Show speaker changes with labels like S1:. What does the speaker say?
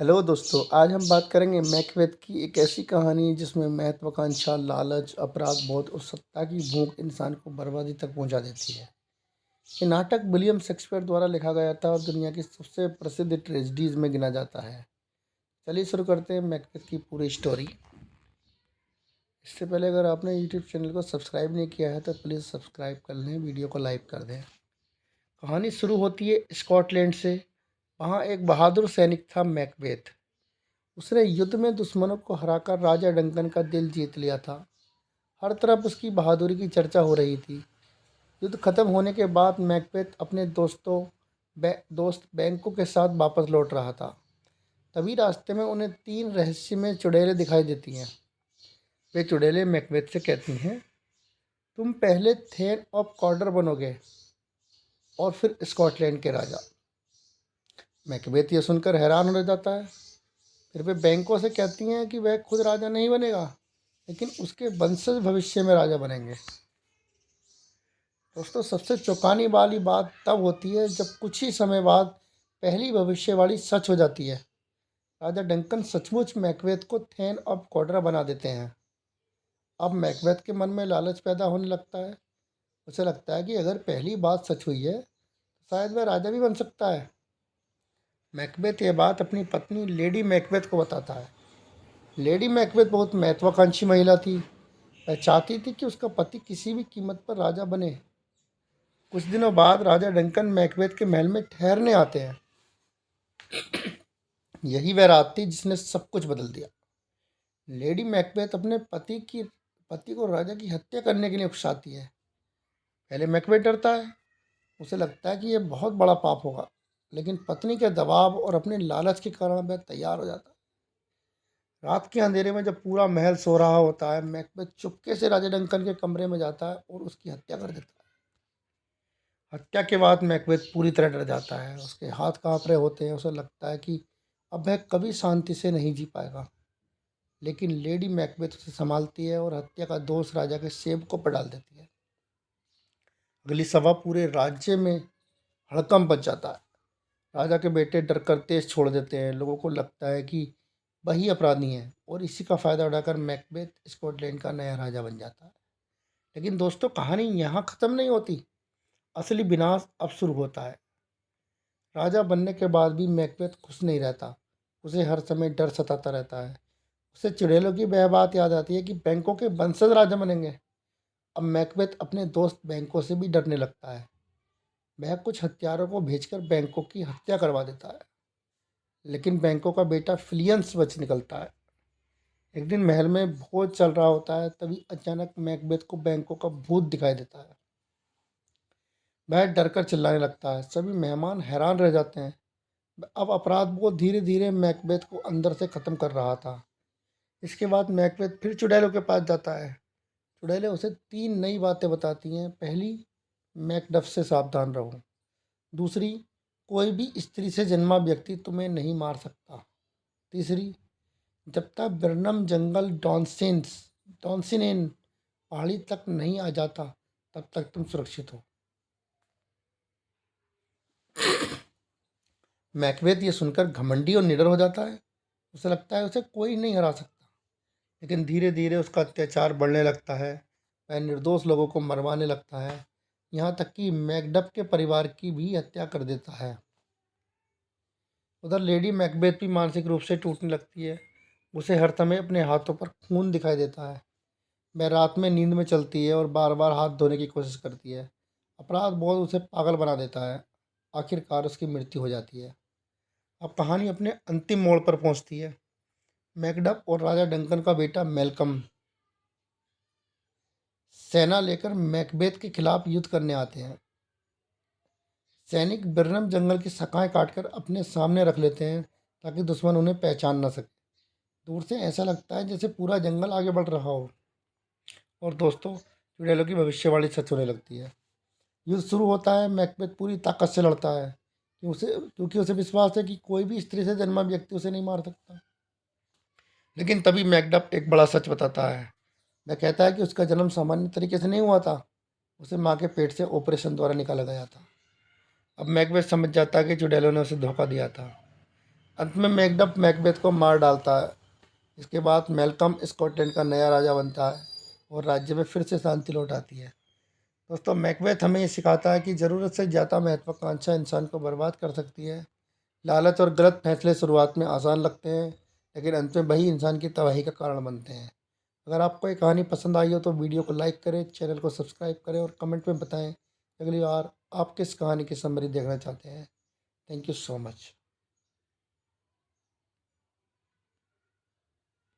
S1: Hello दोस्तों, आज हम बात करेंगे मैकबेथ की एक ऐसी कहानी जिसमें महत्वाकांक्षा, लालच, अपराध बोध और सत्ता की भूख इंसान को बर्बादी तक पहुंचा देती है। ये नाटक विलियम शेक्सपियर द्वारा लिखा गया था और दुनिया की सबसे प्रसिद्ध ट्रेजेडीज में गिना जाता है। चलिए शुरू करते हैं मैकबेथ की पूरी स्टोरी। इससे पहले अगर आपने यूट्यूब चैनल को सब्सक्राइब नहीं किया है तो प्लीज़ सब्सक्राइब कर लें, वीडियो को लाइक कर दें। कहानी शुरू होती है स्कॉटलैंड से। वहाँ एक बहादुर सैनिक था मैकबेथ। उसने युद्ध में दुश्मनों को हराकर राजा डंकन का दिल जीत लिया था। हर तरफ उसकी बहादुरी की चर्चा हो रही थी। युद्ध खत्म होने के बाद मैकबेथ अपने दोस्त बैंको के साथ वापस लौट रहा था। तभी रास्ते में उन्हें तीन रहस्यमय चुड़ैलें दिखाई देती हैं। वे चुड़ैलें मैकबेथ से कहती हैं, तुम पहले थेन ऑफ कॉर्डर बनोगे और फिर स्कॉटलैंड के राजा। मैकबेथ ये सुनकर हैरान हो जाता है। फिर वे बैंको से कहती हैं कि वह खुद राजा नहीं बनेगा, लेकिन उसके वंशज भविष्य में राजा बनेंगे। दोस्तों, सबसे चौंकाने वाली बात तब होती है जब कुछ ही समय बाद पहली भविष्यवाणी सच हो जाती है। राजा डंकन सचमुच मैकबेथ को थेन ऑफ कॉर्डर बना देते हैं। अब मैकबेथ के मन में लालच पैदा होने लगता है। उसे लगता है कि अगर पहली बात सच हुई है तो शायद वह राजा भी बन सकता है। मैकबेथ यह बात अपनी पत्नी लेडी मैकबेथ को बताता है। लेडी मैकबेथ बहुत महत्वाकांक्षी महिला थी। वह चाहती थी कि उसका पति किसी भी कीमत पर राजा बने। कुछ दिनों बाद राजा डंकन मैकबेथ के महल में ठहरने आते हैं। यही वह रात थी जिसने सब कुछ बदल दिया। लेडी मैकबेथ अपने पति को राजा की हत्या करने के लिए उकसाती है। पहले मैकबेथ डरता है। उसे लगता है कि यह बहुत बड़ा पाप होगा, लेकिन पत्नी के दबाव और अपने लालच के कारण वह तैयार हो जाता है। रात के अंधेरे में जब पूरा महल सो रहा होता है, मैकबेथ चुपके से राजा डंकन के कमरे में जाता है और उसकी हत्या कर देता है। हत्या के बाद मैकबेथ पूरी तरह डर जाता है। उसके हाथ कांप रहे होते हैं। उसे लगता है कि अब वह कभी शांति से नहीं जी पाएगा। लेकिन लेडी मैकबेथ उसे संभालती है और हत्या का दोष राजा के सेवकों पर डाल देती है। अगली सभा पूरे राज्य में हड़कंप मच जाता है। राजा के बेटे डर कर तेज छोड़ देते हैं। लोगों को लगता है कि वही अपराधी हैं और इसी का फ़ायदा उठाकर मैकबेथ स्कॉटलैंड का नया राजा बन जाता है। लेकिन दोस्तों, कहानी यहाँ ख़त्म नहीं होती। असली विनाश अब शुरू होता है। राजा बनने के बाद भी मैकबेथ खुश नहीं रहता। उसे हर समय डर सताता रहता है। उसे चुड़ैलों की वह बात याद आती है कि बैंकों के वंशज राजा बनेंगे। अब मैकबेथ अपने दोस्त बैंकों से भी डरने लगता है। वह कुछ हत्यारों को भेजकर बैंकों की हत्या करवा देता है, लेकिन बैंकों का बेटा फिलियंस बच निकलता है। एक दिन महल में भोज चल रहा होता है, तभी अचानक मैकबेथ को बैंकों का भूत दिखाई देता है। वह डर कर चिल्लाने लगता है। सभी मेहमान हैरान रह जाते हैं। अब अपराध बोध धीरे धीरे मैकबेथ को अंदर से ख़त्म कर रहा था। इसके बाद मैकबेथ फिर चुड़ैलों के पास जाता है। चुड़ैलें उसे तीन नई बातें बताती हैं। पहली, मैकडफ से सावधान रहो। दूसरी, कोई भी स्त्री से जन्मा व्यक्ति तुम्हें नहीं मार सकता। तीसरी, जब तक बर्नम जंगल डॉन्सिनेन पहाड़ी तक नहीं आ जाता तब तक तुम सुरक्षित हो। मैकबेथ ये सुनकर घमंडी और निडर हो जाता है। उसे लगता है उसे कोई नहीं हरा सकता। लेकिन धीरे धीरे उसका अत्याचार बढ़ने लगता है। वह निर्दोष लोगों को मरवाने लगता है, यहाँ तक कि मैकडफ के परिवार की भी हत्या कर देता है। उधर लेडी मैकबेथ भी मानसिक रूप से टूटने लगती है। उसे हर समय अपने हाथों पर खून दिखाई देता है। वह रात में नींद में चलती है और बार बार हाथ धोने की कोशिश करती है। अपराध बोध उसे पागल बना देता है। आखिरकार उसकी मृत्यु हो जाती है। अब कहानी अपने अंतिम मोड़ पर पहुंचती है। मैकडफ और राजा डंकन का बेटा मेलकम सेना लेकर मैकबेथ के खिलाफ युद्ध करने आते हैं। सैनिक बिरनम जंगल की शाखाएं काटकर अपने सामने रख लेते हैं ताकि दुश्मन उन्हें पहचान ना सके। दूर से ऐसा लगता है जैसे पूरा जंगल आगे बढ़ रहा हो। और दोस्तों, चुड़ैलों की भविष्यवाणी सच होने लगती है। युद्ध शुरू होता है। मैकबेथ पूरी ताकत से लड़ता है क्योंकि उसे विश्वास है कि कोई भी स्त्री से जन्मा व्यक्ति उसे नहीं मार सकता। लेकिन तभी मैकडफ एक बड़ा सच बताता है। वह कहता है कि उसका जन्म सामान्य तरीके से नहीं हुआ था। उसे माँ के पेट से ऑपरेशन द्वारा निकाला गया था। अब मैकबेथ समझ जाता है कि चुड़ैलों ने उसे धोखा दिया था। अंत में मैकडफ मैकबेथ को मार डालता है। इसके बाद मैल्कम स्कॉटलैंड का नया राजा बनता है और राज्य में फिर से शांति लौट आती है। दोस्तों, मैकबेथ हमें ये सिखाता है कि ज़रूरत से ज़्यादा महत्वाकांक्षा इंसान को बर्बाद कर सकती है। लालच और गलत फैसले शुरुआत में आसान लगते हैं, लेकिन अंत में वही इंसान की तबाही का कारण बनते हैं। अगर आपको ये कहानी पसंद आई हो तो वीडियो को लाइक करें, चैनल को सब्सक्राइब करें और कमेंट में बताएं अगली बार आप किस कहानी की समरी देखना चाहते हैं। Thank you so much.